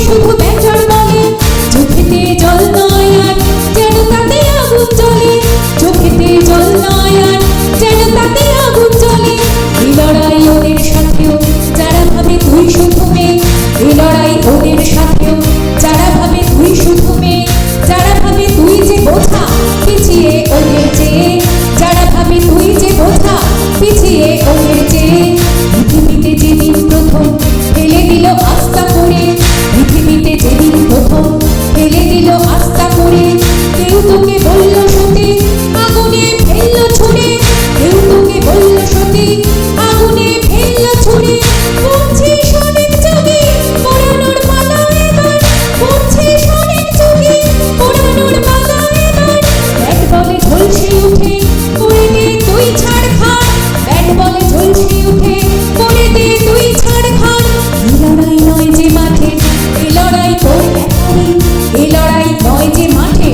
শুধু বেচার বলে, চোখেতে জল নয় আর যেন তাতে আগুন জ্বলে, চোখেতে জল নয় আর যেন তাতে আগুন জ্বলে। এই লড়াই ওদের সাথেও যারা ভাবে তুই শুধু মেয়ে, এই লড়াই ওদের সাথেও যারা ভাবে তুই শুধু মেয়ে, যারা ভাবে তুই যে বোঝা পিছিয়ে ওদের চেয়ে, যারা ভাবে তুই যে বোঝা পিছিয়ে ওদের চেয়ে। পৃথিবীতে যেদিন প্রথম ফেলে দিল আস্থা করে, পৃথিবীতে যেদিন প্রথম ফেলে দিল আস্থা করে, কেউ তোকে বলল সতী আগুনে ফেললো ছুঁড়ে, কেউ তোকে বলল সতী আগুনে ফেললো ছুঁড়ে। পড়ছিস অনেক যোগী পোড়ানোর পালা এবার, পড়ছিস অনেক যোগী পোড়ানোর পালা এবার। ব্যাট বলে ঝলসে উঠে করে দে তুই ছাড়খাড়, ব্যাট বলে ঝলসে উঠে করে দে তুই ছাড়খাড়। এই লড়াই নয় যে মাঠে, এই লড়াই তোর একারই, এই লড়াই নয় যে মাঠে,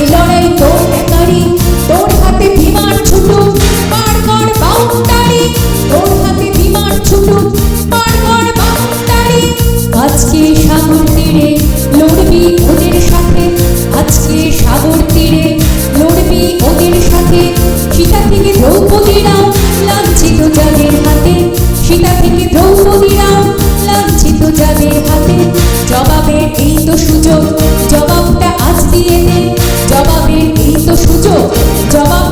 এই লড়াই তোর একারই। তোর হাতে বিমান ছুটুক পার কর বাউন্ডারি, তোর হাতে বিমান ছুটুক পার কর বাউন্ডারি। আজকে সাগর তীরে লড়বি ওদের সাথে, আজকে সাগর তীরে লড়বি ওদের সাথে। সীতা থেকে দ্রৌপদীরাও লাঞ্ছিত যাদের হাতে, সীতা থেকে দ্রৌপদীরাও লাঞ্ছিত যাদের হাতে। জবাবের এই তো সুযোগ, জবাবটা আজ দিয়ে দে, জবাবের এই তো সুযোগ, জবাব